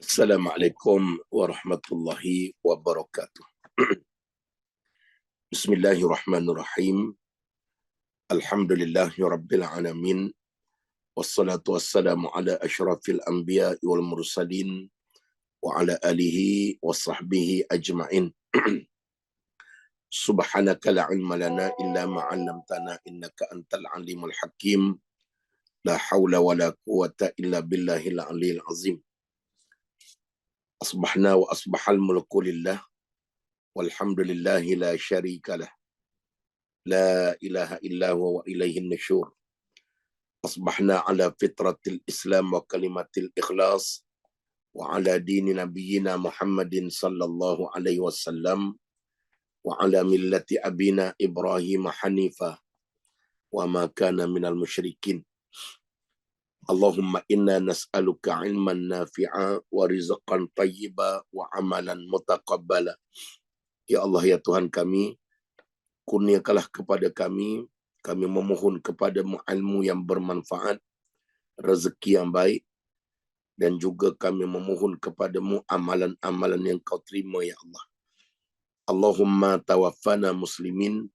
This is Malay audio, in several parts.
Assalamualaikum warahmatullahi wabarakatuh. Bismillahirrahmanirrahim. Alhamdulillahi rabbil alamin. Wassalatu wassalamu ala asyrafil anbiya wal mursalin wa ala alihi wa sahbihi ajma'in. Subhanaka la ilma lana illa ma 'allamtana innaka antal alimul hakim. La haula wa la quwwata illa billahil aliyil azim. Asbahna wa asbahal mulku lillah walhamdulillahi la syarika lah. La ilaha illa huwa wa ilaihin nusyur. Asbahna ala fitratil Islam wa kalimatil ikhlas wa ala dini nabiyyina Muhammadin sallallahu alaihi wasallam wa ala millati abina Ibrahim hanifa wa ma kana minal musyrikin. Allahumma inna nas'aluka ilman nafi'a wa rizqan tayyiba wa amalan mutaqabbala. Ya Allah, ya Tuhan kami, kurniakanlah kepada kami memohon kepadamu ilmu yang bermanfaat, rezeki yang baik, dan juga kami memohon kepadamu amalan-amalan yang kau terima, ya Allah. Allahumma tawaffana muslimin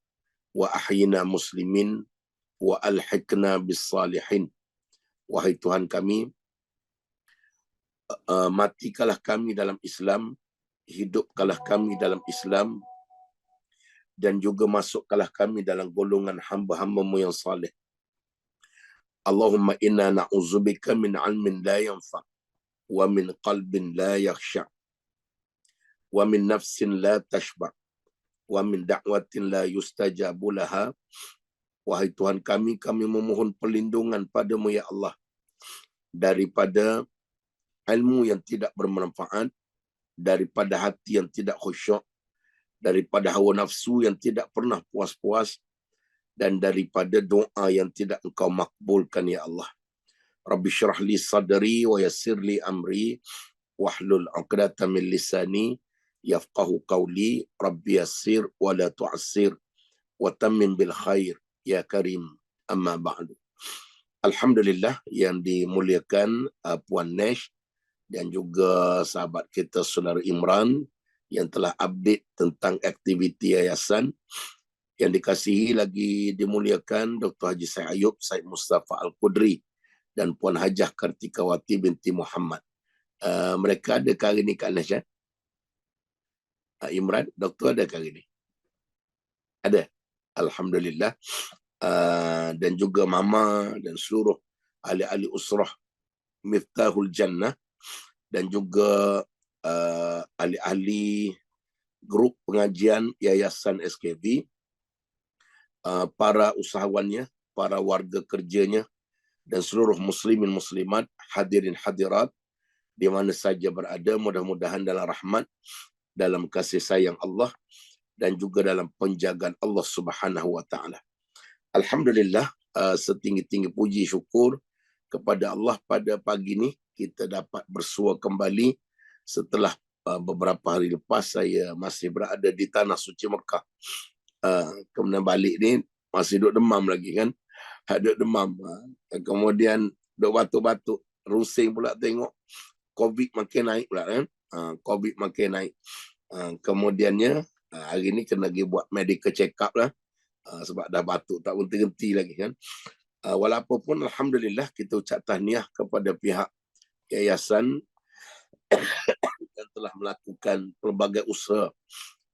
wa ahyina muslimin wa alhiqna bis salihin. Wahai Tuhan kami, matikanlah kami dalam Islam, hidupkanlah kami dalam Islam, dan juga masukkanlah kami dalam golongan hamba-hamba-Mu yang saleh. Allahumma inna na'udzubika min ilmin la yanfa' wa min qalbin la yakhsha' wa min nafsin la tashba' wa min da'watin la yustajabu laha. Wahai Tuhan kami memohon perlindungan padamu, ya Allah, daripada ilmu yang tidak bermanfaat, daripada hati yang tidak khusyuk, daripada hawa nafsu yang tidak pernah puas-puas, dan daripada doa yang tidak Engkau makbulkan, ya Allah. Rabbi syrah li sadri wa yassir li amri wahlul 'uqdatam min lisani yafqahu qawli. Rabbi yassir wa la tu'assir wa tammim bil khair ya karim. Amma ba'du. Alhamdulillah yang dimuliakan Puan Nesh dan juga sahabat kita Saudara Imran yang telah update tentang aktiviti yayasan. Yang dikasihi lagi dimuliakan Dr. Haji Syed Ayub, Syed Mustafa Al-Qudri dan Puan Hajah Kartikawati binti Muhammad. Mereka ada kali ni Kak Nesh, ya? Imran, doktor ada kali ni? Ada. Alhamdulillah. Dan juga Mama dan seluruh ahli-ahli usrah Miftahul Jannah dan juga ahli-ahli grup pengajian Yayasan SKV, para usahawannya, para warga kerjanya, dan seluruh muslimin muslimat, hadirin hadirat di mana saja berada, mudah-mudahan dalam rahmat, dalam kasih sayang Allah dan juga dalam penjagaan Allah Subhanahu wa taala. Alhamdulillah, setinggi-tinggi puji syukur kepada Allah pada pagi ini kita dapat bersua kembali setelah beberapa hari lepas saya masih berada di tanah suci Mekah. Kemudian balik ni masih duduk demam lagi kan. Duduk demam. Kemudian duduk batuk-batuk. Rusing pula tengok. COVID makin naik pula kan. COVID makin naik. Kemudiannya hari ni kena pergi buat medical check up lah. Sebab dah batuk tak berhenti lagi kan. Walaupun alhamdulillah kita ucap tahniah kepada pihak yayasan yang telah melakukan pelbagai usaha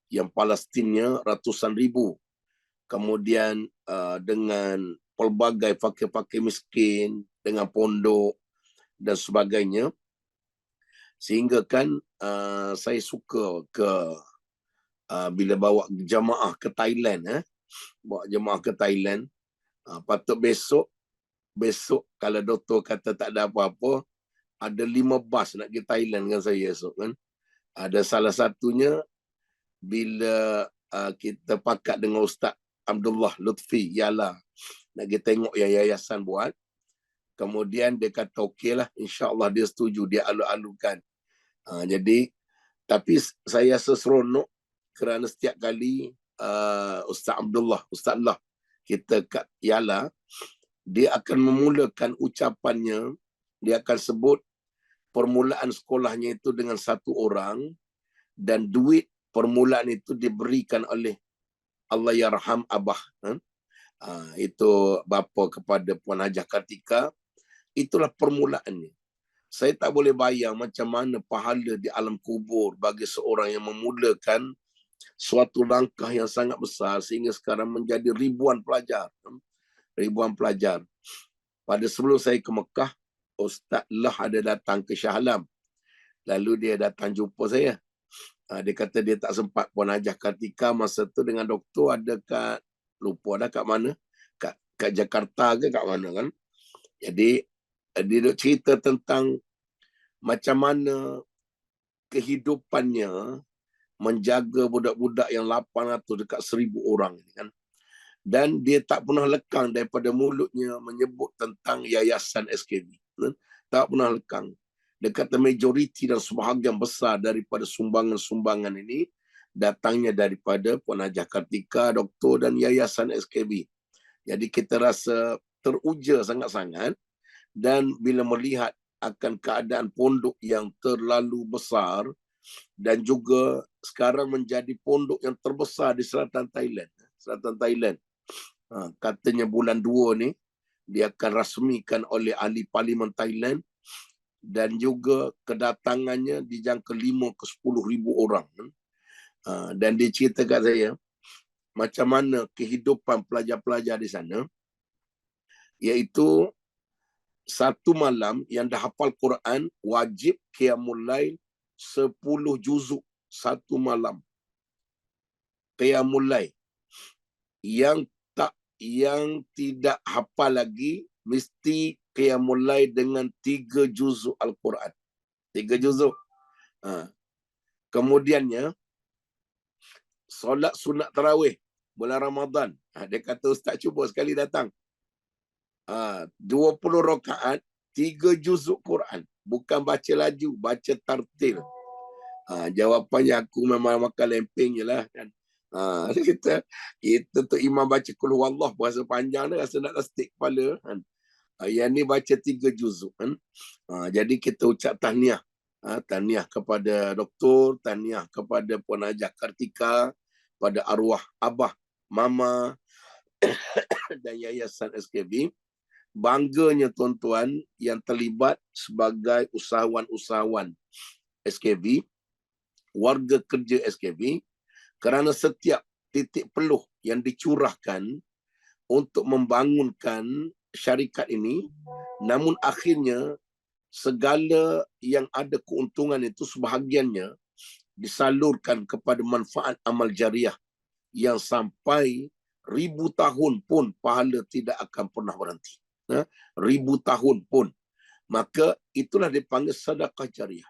yang Palestinnya ratusan ribu. Kemudian dengan pelbagai fakir-fakir miskin, dengan pondok dan sebagainya. Sehingga kan saya suka bila bawa jemaah ke Thailand. Bawa jemaah ke Thailand. Patut besok kalau doktor kata tak ada apa-apa, ada 5 bas nak pergi Thailand dengan saya esok kan. Ada salah satunya bila kita pakat dengan Ustaz Abdullah Lutfi Yala nak pergi tengok yang yayasan buat. Kemudian dia kata okeylah, insya-Allah dia setuju, dia alu-alukan. Jadi tapi saya seseronok kerana setiap kali Ustaz Abdullah, Ustaz Allah kita kat Yala, dia akan memulakan ucapannya, dia akan sebut permulaan sekolahnya itu dengan satu orang, dan duit permulaan itu diberikan oleh Allah yarham Abah. Itu bapa kepada Puan Hajah Kartika. Itulah permulaannya. Saya tak boleh bayang macam mana pahala di alam kubur bagi seorang yang memulakan suatu langkah yang sangat besar sehingga sekarang menjadi ribuan pelajar. Ribuan pelajar. Pada sebelum saya ke Mekah, Ustaz Lah ada datang ke Shah Alam. Lalu dia datang jumpa saya. Dia kata dia tak sempat Puan Hajah Kartika masa tu dengan doktor ada kat, lupa dah kat mana, kat Jakarta ke kat mana kan. Jadi dia duk cerita tentang macam mana kehidupannya menjaga budak-budak yang 800 dekat 1000 orang ni kan. Dan dia tak pernah lekang daripada mulutnya menyebut tentang yayasan SKB. Tak pernah lekang. Dia kata majoriti dan sebahagian besar daripada sumbangan-sumbangan ini datangnya daripada Puan Hajah Kartika, doktor dan yayasan SKB. Jadi kita rasa teruja sangat-sangat, dan bila melihat akan keadaan pondok yang terlalu besar dan juga sekarang menjadi pondok yang terbesar di selatan Thailand. Selatan Thailand. Katanya bulan 2 ni dia akan rasmikan oleh ahli parlimen Thailand, dan juga kedatangannya dijangka 5 ke 10 ribu orang. Dan dia cerita kat saya macam mana kehidupan pelajar-pelajar di sana, iaitu satu malam yang dah hafal Quran wajib qiyamul lail 10 juzuk satu malam. Qiyamul lail. Yang tidak hafal lagi mesti qiyamul lail dengan 3 juzuk Al-Quran. 3 juzuk. Kemudiannya solat sunat tarawih bulan Ramadan. Dia kata ustaz cuba sekali datang. 20 rakaat 3 juzuk Quran. Bukan baca laju, baca tartil. Jawapannya aku memang makan lempeng je lah kan. Kita tu imam baca Qul Huwallah berasa panjang dah, rasa nak lastik kepala kan. Yang ni baca 3 juzuk kan. Jadi kita ucap tahniah. Tahniah kepada doktor, tahniah kepada Puan Hajah Kartika, pada arwah abah, mama dan yayasan SKB. Bangganya tuan-tuan yang terlibat sebagai usahawan-usahawan SKB, warga kerja SKB, kerana setiap titik peluh yang dicurahkan untuk membangunkan syarikat ini, namun akhirnya segala yang ada keuntungan itu sebahagiannya disalurkan kepada manfaat amal jariah yang sampai 1000 tahun pun pahala tidak akan pernah berhenti. 1000 tahun pun. Maka itulah dipanggil sedekah jariah.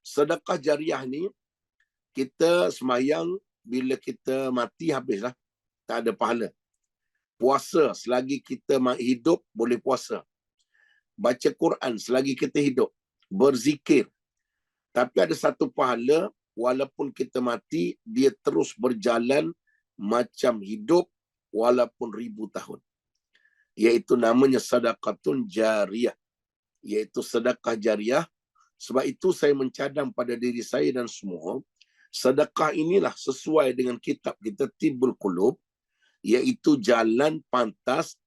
Sedekah jariah ni kita semayang bila kita mati habislah. Tak ada pahala. Puasa selagi kita hidup boleh puasa. Baca Quran selagi kita hidup. Berzikir. Tapi ada satu pahala walaupun kita mati dia terus berjalan macam hidup walaupun 1000 tahun. Iaitu namanya sedekatun jariyah. Iaitu sedekah jariah. Sebab itu saya mencadang pada diri saya dan semua, sedekah inilah sesuai dengan kitab kita Tibbul Qulub, iaitu jalan pantas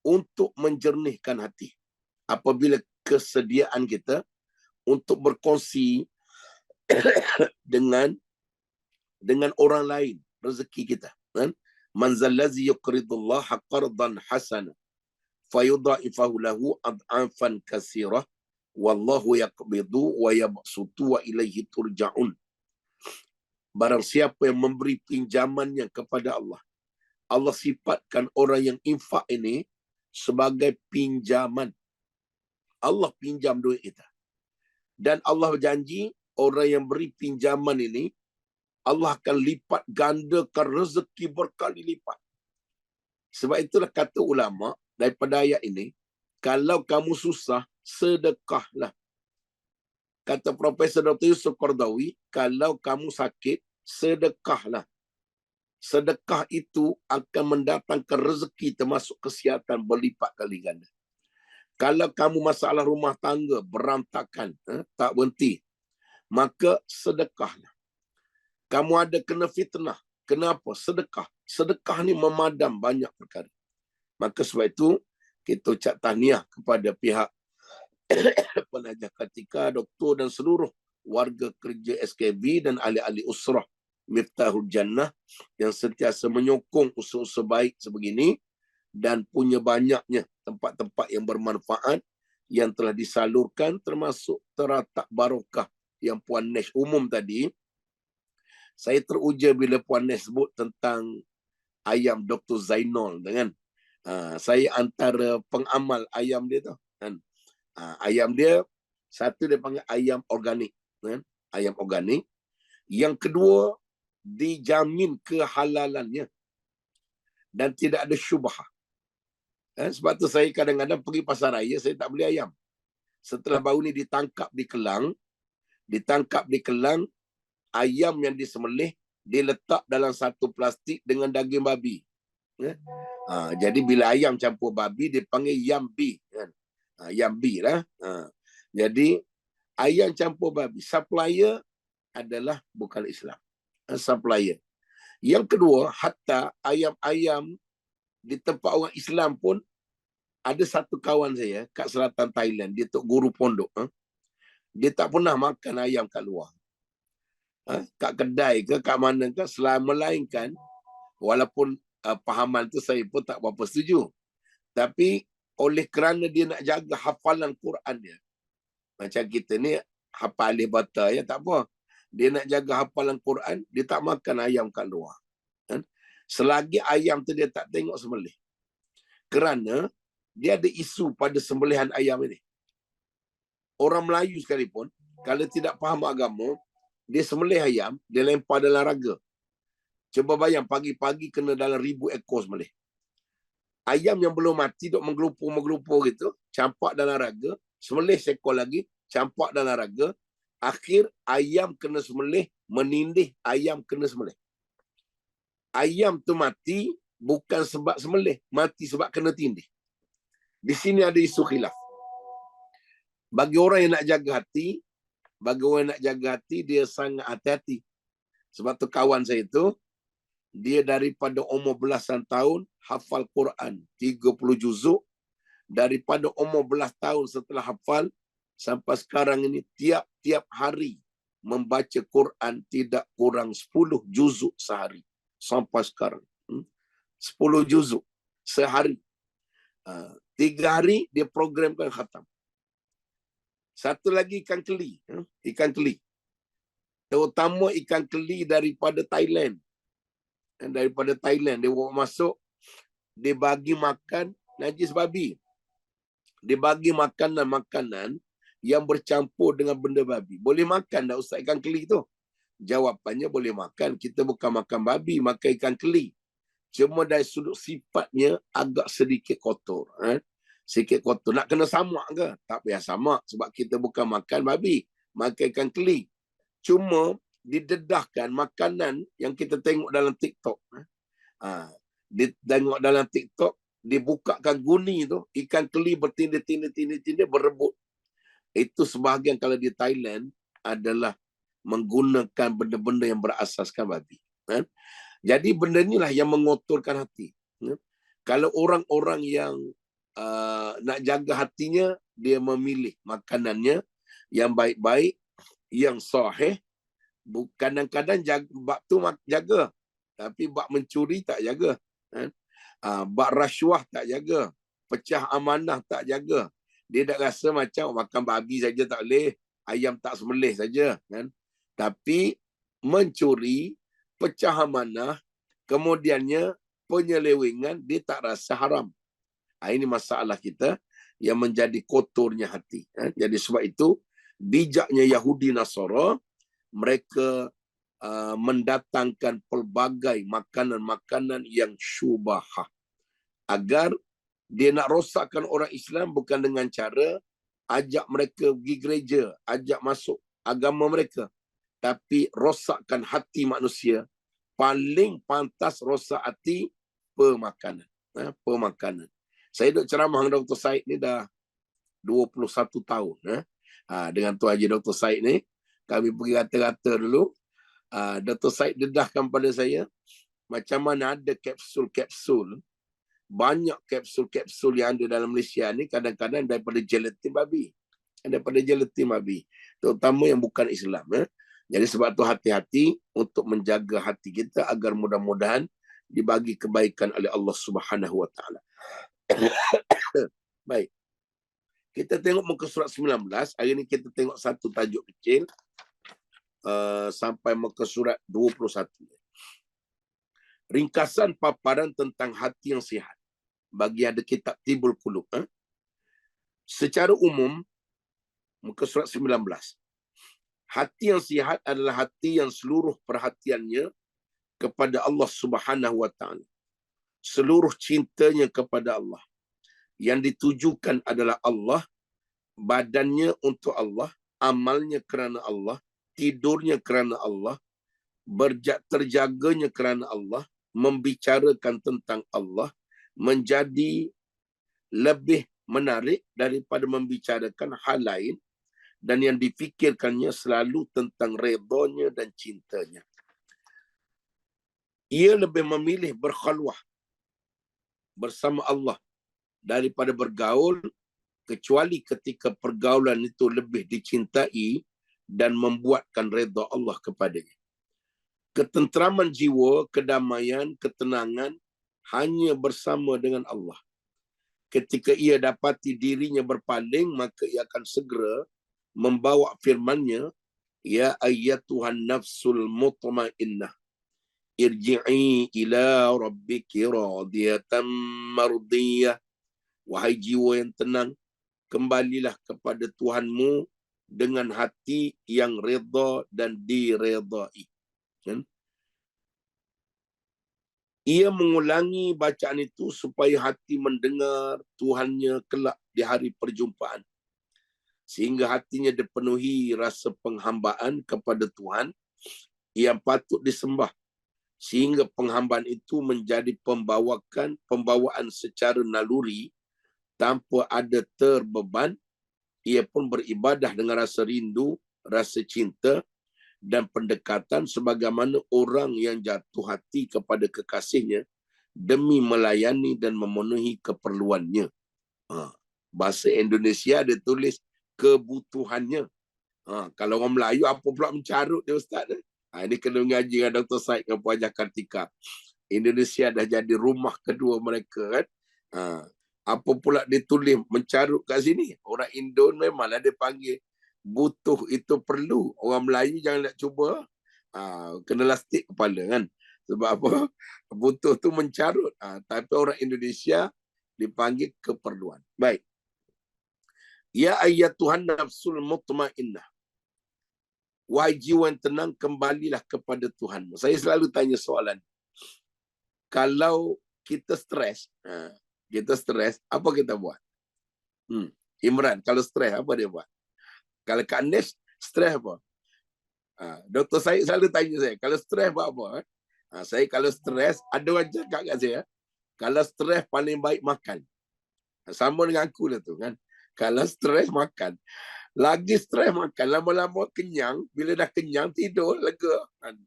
untuk menjernihkan hati. Apabila kesediaan kita untuk berkongsi dengan orang lain rezeki kita, kan? Man zallazi yuqridullaha qardan hasana fayudha'ifahu lahu ad'afan katsirah wallahu yaqbidu wa yabsutu wa ilaihi turja'un. Barang siapa yang memberi pinjamannya kepada Allah, Allah sifatkan orang yang infak ini sebagai pinjaman. Allah pinjam duit kita. Dan Allah berjanji orang yang beri pinjaman ini Allah akan lipat gandakan rezeki berkali lipat. Sebab itulah kata ulama daripada ayat ini, kalau kamu susah, sedekahlah. Kata Profesor Dr. Yusuf Qardawi, kalau kamu sakit, sedekahlah. Sedekah itu akan mendatangkan rezeki termasuk kesihatan berlipat kali ganda. Kalau kamu masalah rumah tangga berantakan, tak berhenti, maka sedekahlah. Kamu ada kena fitnah, kenapa? Sedekah. Sedekah ni memadam banyak perkara. Maka sebab itu, kita ucap tahniah kepada pihak penajah ketika, doktor dan seluruh warga kerja SKB dan ahli-ahli usrah Miftahul Jannah yang sentiasa menyokong usaha-usaha baik sebegini dan punya banyaknya tempat-tempat yang bermanfaat yang telah disalurkan termasuk teratak barokah yang Puan Nesh umum tadi. Saya teruja bila Puan Nesh sebut tentang ayam Dr. Zainal dengan saya antara pengamal ayam dia tu kan. Ayam dia satu dia panggil ayam organik kan? Ayam organik. Yang kedua dijamin kehalalannya dan tidak ada syubhah. Sebab tu saya kadang-kadang pergi pasar raya saya tak beli ayam. Setelah baru ni ditangkap di Kelang, ayam yang disembelih diletak dalam satu plastik dengan daging babi. Jadi bila ayam campur babi dipanggil yambi kan. Yambi lah. Jadi ayam campur babi. Supplier adalah bukan Islam. Supplier. Yang kedua, hatta ayam-ayam di tempat orang Islam pun ada satu kawan saya kat selatan Thailand, dia tok guru pondok. Dia tak pernah makan ayam kat luar. Kat kedai ke, kat mana ke, melainkan, walaupun pahaman tu saya pun tak berapa setuju. Tapi oleh kerana dia nak jaga hafalan Quran dia. Macam kita ni hafal alif bata ya, tak apa. Dia nak jaga hafalan Quran, dia tak makan ayam kat luar. Selagi ayam tu dia tak tengok sembelih. Kerana dia ada isu pada sembelihan ayam ini. Orang Melayu sekalipun, kalau tidak faham agama, dia sembelih ayam, dia lempar dalam raga. Cuba bayang, pagi-pagi kena dalam 1000 ekor sembelih. Ayam yang belum mati, duk menggelupur gitu, campak dalam raga, sembelih seekor lagi, campak dalam raga, akhir ayam kena sembelih, menindih ayam kena sembelih. Ayam tu mati bukan sebab sembelih, mati sebab kena tindih. Di sini ada isu khilaf. Bagi orang yang nak jaga hati, dia sangat hati-hati. Sebab tu kawan saya tu, dia daripada umur belasan tahun, hafal Quran 30 juzuk. Daripada umur belas tahun setelah hafal, sampai sekarang ini, tiap-tiap hari membaca Quran tidak kurang 10 juzuk sehari. Sampai sekarang. 10 juzuk sehari. 3 hari dia programkan khatam. Satu lagi ikan keli. Ikan keli. Terutama ikan keli daripada Thailand. Daripada Thailand. Dia bawa masuk. Dia bagi makan najis babi. Dia bagi makanan-makanan yang bercampur dengan benda babi. Boleh makan tak Ustaz ikan keli tu? Jawapannya boleh makan. Kita bukan makan babi, makan ikan keli. Cuma dari sudut sifatnya agak sedikit kotor. Sikit kotor. Nak kena samak ke? Tak payah samak. Sebab kita bukan makan babi. Makan ikan keli. Cuma didedahkan makanan yang kita tengok dalam TikTok. Tengok dalam TikTok, dibukakan guni tu. Ikan keli bertindir-tindir berebut. Itu sebahagian kalau di Thailand adalah menggunakan benda-benda yang berasaskan babi. Jadi benda inilah yang mengotorkan hati. Kalau orang-orang yang nak jaga hatinya, dia memilih makanannya yang baik-baik, yang sahih. Kadang-kadang bab tu jaga. Tapi bab mencuri tak jaga. Bab rasuah tak jaga. Pecah amanah tak jaga. Dia dah rasa macam makan babi saja tak boleh. Ayam tak sembelih saja. Tapi mencuri, pecah amanah, kemudiannya penyelewengan, dia tak rasa haram. Ini masalah kita yang menjadi kotornya hati. Jadi sebab itu, bijaknya Yahudi Nasara, mereka mendatangkan pelbagai makanan-makanan yang syubahah. Agar dia nak rosakkan orang Islam bukan dengan cara ajak mereka pergi gereja, ajak masuk agama mereka. Tapi rosakkan hati manusia. Paling pantas rosak hati pemakanan. Pemakanan. Saya duk ceramah dengan Dr. Said ni dah 21 tahun. Dengan Tuan Haji Dr. Said ni, kami pergi rata-rata dulu. Dr. Said dedahkan pada saya, macam mana ada kapsul-kapsul, banyak kapsul-kapsul yang ada dalam Malaysia ni kadang-kadang daripada gelatin babi. Terutama yang bukan Islam. Jadi sebab tu hati-hati untuk menjaga hati kita agar mudah-mudahan dibagi kebaikan oleh Allah Subhanahu Wa Taala. Baik. Kita tengok muka surat 19. Hari ni kita tengok satu tajuk kecil sampai muka surat 21. Ringkasan paparan tentang hati yang sihat bagi ada kitab Tibul Qulub. Secara umum, muka surat 19. Hati yang sihat adalah hati yang seluruh perhatiannya kepada Allah Subhanahu Wa Taala. Seluruh cintanya kepada Allah. Yang ditujukan adalah Allah, badannya untuk Allah, amalnya kerana Allah, tidurnya kerana Allah, terjaganya kerana Allah, membicarakan tentang Allah, menjadi lebih menarik daripada membicarakan hal lain, dan yang difikirkannya selalu tentang redanya dan cintanya. Ia lebih memilih berkhalwah bersama Allah daripada bergaul, kecuali ketika pergaulan itu lebih dicintai dan membuatkan redha Allah kepadanya. Ketenteraman jiwa, kedamaian, ketenangan hanya bersama dengan Allah. Ketika ia dapati dirinya berpaling, maka ia akan segera membawa firman-Nya, ya ayyatuhan nafsul mutmainnah, irji'i ila rabbiki radiyatan mardiyah. Wahai jiwa yang tenang, kembalilah kepada Tuhanmu dengan hati yang redha dan diredai. Ia mengulangi bacaan itu supaya hati mendengar Tuhannya kelak di hari perjumpaan. Sehingga hatinya dipenuhi rasa penghambaan kepada Tuhan yang patut disembah. Sehingga penghambaan itu menjadi pembawaan secara naluri tanpa ada terbeban. Ia pun beribadah dengan rasa rindu, rasa cinta dan pendekatan sebagaimana orang yang jatuh hati kepada kekasihnya demi melayani dan memenuhi keperluannya. Bahasa Indonesia dia tulis kebutuhannya. Kalau orang Melayu apa pula mencarut dia Ustaz? Ini kena mengaji dengan Dr. Said dengan Puan Haji Kartika. Indonesia dah jadi rumah kedua mereka kan. Apa pula dia tulis mencarut kat sini? Orang Indon memanglah dia panggil butuh itu perlu. Orang Melayu jangan nak cuba. Kena lastik kepala kan. Sebab apa? Butuh tu mencarut. Tapi orang Indonesia dipanggil keperluan. Baik. Ya ayyatuhan nafsul mutmainnah. Wahai jiwa yang tenang, kembalilah kepada Tuhanmu. Saya selalu tanya soalan. Kalau kita stres, apa kita buat? Imran, kalau stres, apa dia buat? Kalau Kak Nes, stres apa? Dr. Said selalu tanya saya, kalau stres buat apa? Saya kalau stres, ada orang cakap kat saya, kalau stres paling baik makan. Sama dengan aku lah tu kan. Kalau stres makan. Lagi stres makan, lama-lama kenyang, bila dah kenyang tidur lega kan.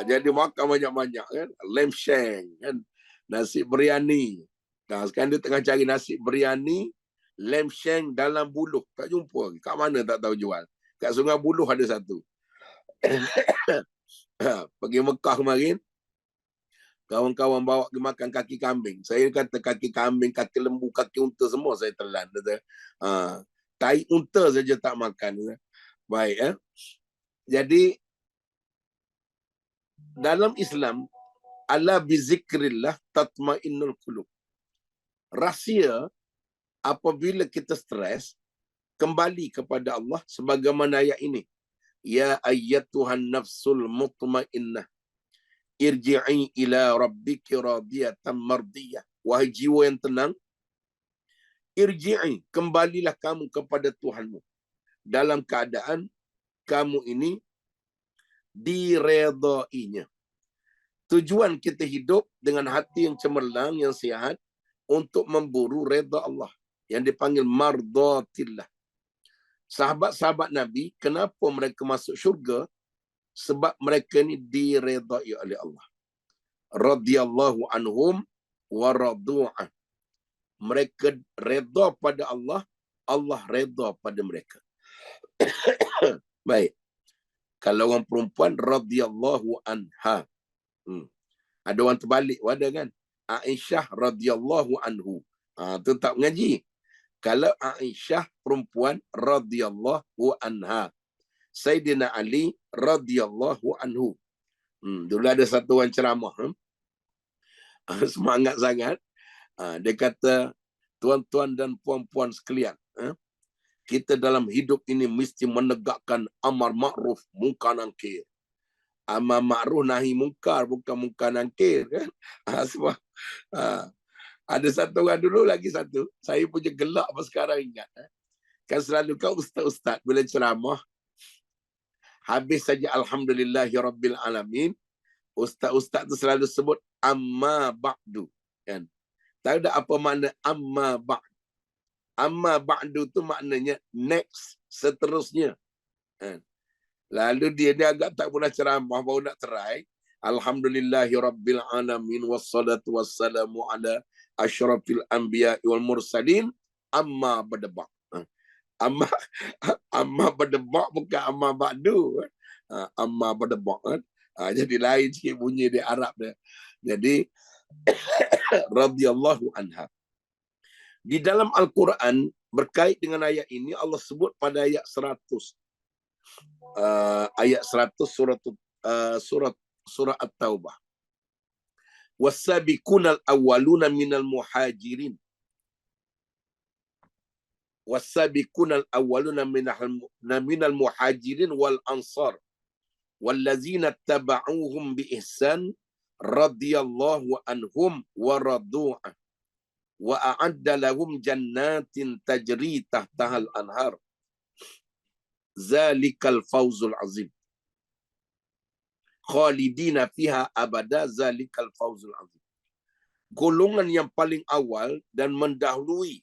Jadi makan banyak-banyak kan. Lamb shank kan. Nasi biryani. Sekarang dia tengah cari nasi biryani, lamb shank dalam buluh. Tak jumpa. Kat mana tak tahu jual. Kat Sungai Buloh ada satu. Pergi Mekah kemarin, kawan-kawan bawa pergi makan kaki kambing. Saya kata kaki kambing, kaki lembu, kaki unta semua saya telan. Tai unta saja tak makan. Baik. Jadi, dalam Islam, ala bizikrillah tatmainnul qulub. Rahsia apabila kita stres, kembali kepada Allah sebagaimana ayat ini. Ya ayyatuhan nafsul mutmainnah, irji'i ila rabbiki radiyatan mardiyah. Wahai jiwa yang tenang, irji'i, kembalilah kamu kepada Tuhanmu dalam keadaan kamu ini diredainya. Tujuan kita hidup dengan hati yang cemerlang, yang sihat untuk memburu redha Allah. yang dipanggil mardatillah. Sahabat-sahabat Nabi, kenapa mereka masuk syurga? Sebab mereka ni diredai oleh Allah. Radiyallahu anhum wa radu'an. Mereka reda pada Allah, Allah reda pada mereka. Baik. Kalau orang perempuan, radiyallahu anha. Ada orang terbalik, ada kan? Aisyah radiyallahu anhu. Tu tak mengaji. Kalau Aisyah perempuan, radiyallahu anha. Sayyidina Ali radiyallahu anhu. Dulu ada satu orang ceramah. Semangat sangat. Dia kata, tuan-tuan dan puan-puan sekalian, kita dalam hidup ini mesti menegakkan amar ma'ruf, munkar nangkir. Amar ma'ruf nahi munkar, bukan munkar nangkir, kan? Sebab ada satu orang dulu, lagi satu. Saya punya gelak apa sekarang ingat. Kan selalu kau ustaz-ustaz bila ceramah, habis saja alhamdulillahirabbil alamin, ustaz-ustaz tu selalu sebut amma ba'du, kan? Tahu tak apa makna amma ba'du? Amma ba'du tu maknanya next, seterusnya. Lalu dia agak tak pernah ceramah, baru nak try. Alhamdulillahirabbil alamin wassalatu wassalamu ala asyrafil anbiya wal mursalin amma badaba. Amma badaba bukan amma ba'du. Amma badaba, kan? Jadi lain sikit bunyi di Arab dia. Jadi radhiyallahu anha. Di dalam Al-Quran berkait dengan ayat ini, Allah sebut pada ayat 100. Ayat 100 surah At-Taubah. Was-sabiqunal awwaluna minal muhajirin. Was-sabiqunal awwaluna minal muhajirin wal ansar. Wallazina taba'uhum bi ihsan radhiyallahu anhum wa radu'an. Wa a'adda lahum jannatin tajri tahtahal anhar. Zalikal fawzul azim. Khalidina fiha abada, zalikal fawzul azim. Golongan yang paling awal dan mendahului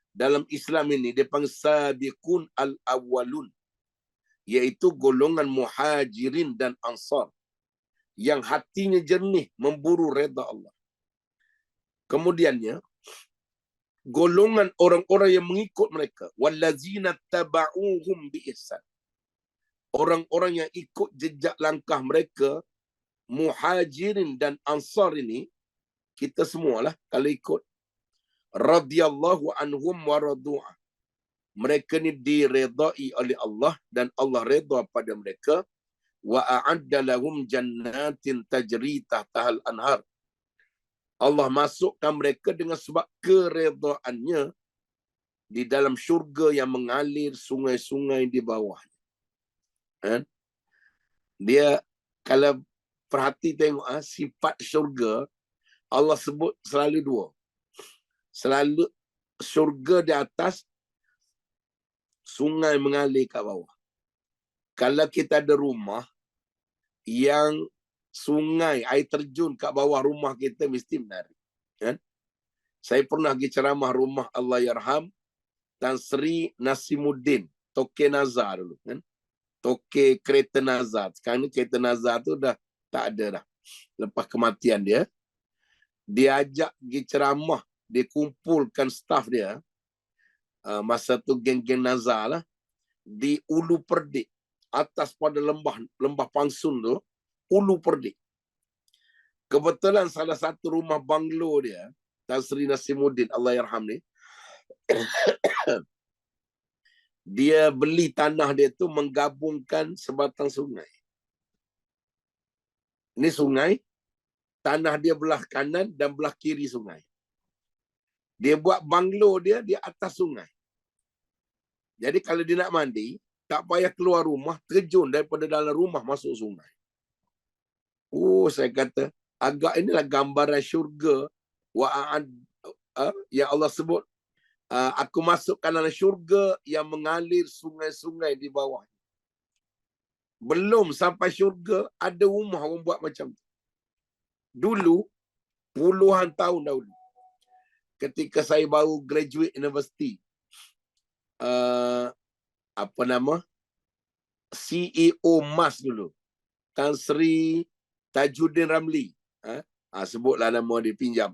dalam Islam ini dipanggil sabiqun al-awwalun, iaitu golongan muhajirin dan ansar yang hatinya jernih memburu redha Allah. Kemudiannya golongan orang-orang yang mengikut mereka, wallazina taba'uhum bi ihsan. Orang-orang yang ikut jejak langkah mereka, muhajirin dan ansar ini, kita semualah kalau ikut. Radhiyallahu anhum wa radu'an. Mereka ni diredai oleh Allah dan Allah redha pada mereka. Wa a'adda lahum jannatin tajri tahtahal anhar. Allah masukkan mereka dengan sebab keredaannya di dalam syurga yang mengalir sungai-sungai di bawahnya. Dia kalau perhati tengok sifat syurga, Allah sebut selalu dua. Selalu syurga di atas, sungai mengalir kat bawah. Kalau kita ada rumah yang sungai, air terjun kat bawah rumah kita, mesti menarik. Kan? Saya pernah pergi ceramah rumah Allahyarham Tan Sri Nasimuddin, Toke Nazar dulu. Kan? Toke kereta Nazar. Sekarang ni kereta Nazar tu dah tak ada dah. Lepas kematian dia, dia ajak pergi ceramah, dia kumpulkan staf dia, masa tu geng-geng Nazar lah, di Ulu Perdik, atas pada lembah Pangsun tu, Ulu Perdik. Kebetulan salah satu rumah banglo dia, Tan Sri Nasimuddin, Allahyarham ni, dia beli tanah dia tu menggabungkan sebatang sungai. Ini sungai, tanah dia belah kanan dan belah kiri sungai. Dia buat banglo dia di atas sungai. Jadi kalau dia nak mandi, tak payah keluar rumah, terjun daripada dalam rumah masuk sungai. Saya kata, agak inilah gambaran syurga yang Allah sebut, aku masukkan dalam syurga yang mengalir sungai-sungai di bawah. Belum sampai syurga, ada rumah orang buat macam tu. Dulu, puluhan tahun dahulu, ketika saya baru graduate university, apa nama? CEO MAS dulu. Tan Sri Tajuddin Ramli. Sebutlah nama dia, pinjam.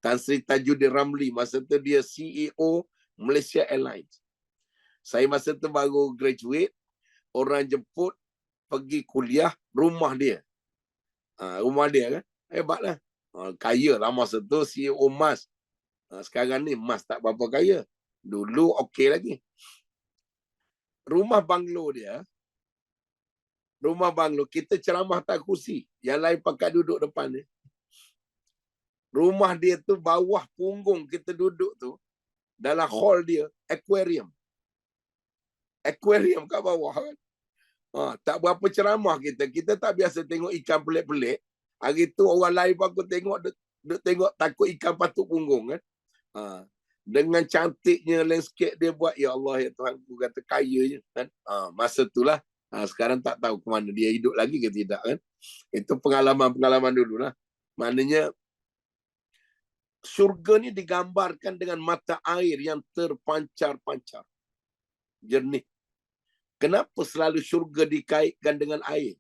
Tan Sri Tajuddin Ramli. Masa tu dia CEO Malaysia Airlines. Saya masa tu baru graduate. Orang jemput pergi kuliah rumah dia. Rumah dia kan. Hebatlah. Kaya lah masa tu CEO MAS. Sekarang ni MAS tak berapa kaya. Dulu okey lagi. Rumah banglo dia, kita ceramah tak kursi. Yang lain pakai duduk depan ni. Rumah dia tu bawah punggung kita duduk tu, dalam hall dia, aquarium. Aquarium kat bawah kan. Tak berapa ceramah kita. Kita tak biasa tengok ikan pelik-pelik. Hari tu orang lain pun aku tengok takut ikan patut punggung kan. Dengan cantiknya landscape dia buat, ya Allah ya Tuhan, aku kata kaya je kan. Masa itulah. Sekarang tak tahu ke mana dia hidup lagi ke tidak kan. Itu pengalaman-pengalaman dululah. Maknanya syurga ni digambarkan dengan mata air yang terpancar-pancar, jernih. Kenapa selalu syurga dikaitkan dengan air?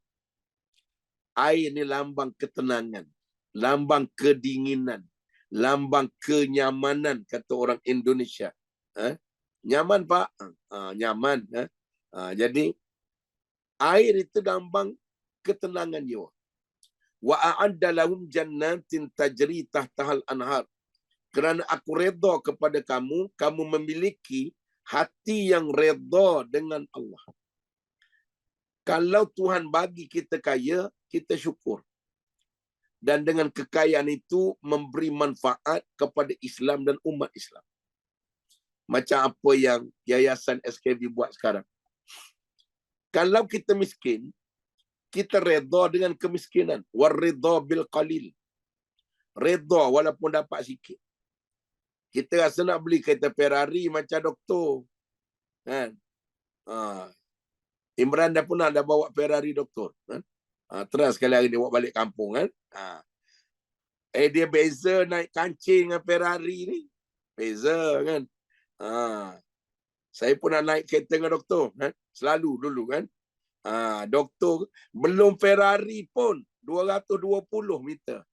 Air ni lambang ketenangan, lambang kedinginan, lambang kenyamanan, kata orang Indonesia. Nyaman Pak? Nyaman. Jadi air itu lambang ketenangan jiwa. Wa a'adda lahum jannatin tajri tahtahal anhar. Kerana aku redha kepada kamu, kamu memiliki hati yang redha dengan Allah. Kalau Tuhan bagi kita kaya, kita syukur. Dan dengan kekayaan itu memberi manfaat kepada Islam dan umat Islam. Macam apa yang Yayasan SKB buat sekarang. Kalau kita miskin, kita redha dengan kemiskinan. Waridha bil qalil. Redha walaupun dapat sikit. Kita rasa nak beli kereta Ferrari macam doktor. Kan? Imran dah pernah bawa Ferrari doktor. Kan? Terus sekali hari dia bawa balik kampung. Kan? Dia beza naik kancing dengan Ferrari ni. Beza kan. Saya pun nak naik kereta dengan doktor. Kan? Selalu dulu kan. Doktor belum Ferrari pun 220 meter.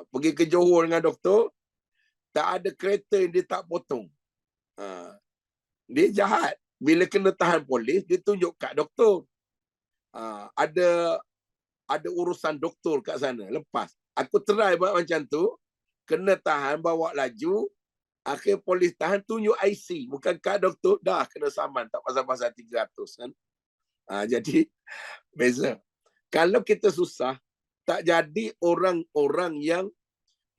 Pergi ke Johor dengan doktor, tak ada kereta yang dia tak potong. Dia jahat. Bila kena tahan polis, dia tunjuk kat doktor. Ada urusan doktor kat sana. Lepas. Aku try buat macam tu. Kena tahan, bawa laju. Akhir polis tahan, tunjuk IC. Bukan kat doktor, dah kena saman. Tak pasal-pasal 300 kan. Jadi, beza. Kalau kita susah, tak jadi orang-orang yang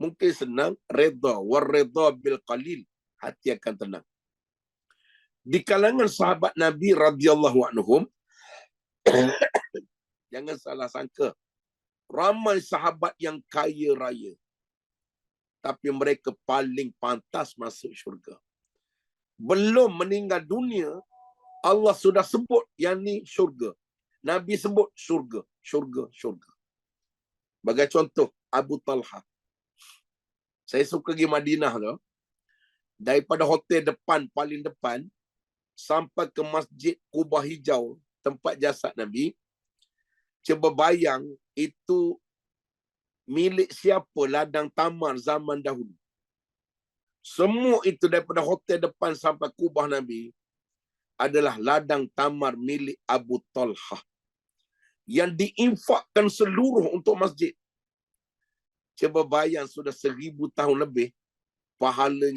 mungkin senang, redha. Waridha bil qalil. Hati akan tenang. Di kalangan sahabat Nabi radhiyallahu anhum, jangan salah sangka, ramai sahabat yang kaya raya. Tapi mereka paling pantas masuk syurga. Belum meninggal dunia, Allah sudah sebut yang ni syurga. Nabi sebut syurga, syurga, syurga. Bagai contoh, Abu Talha. Saya suka pergi Madinah tu. Daripada hotel depan, paling depan, sampai ke Masjid Kubah Hijau, tempat jasad Nabi. Cuba bayang, itu milik siapa ladang tamar zaman dahulu. Semua itu daripada hotel depan sampai Kubah Nabi adalah ladang tamar milik Abu Talha. Yang diinfakkan seluruh untuk masjid. Cuba bayang sudah 1000 tahun lebih, pahalanya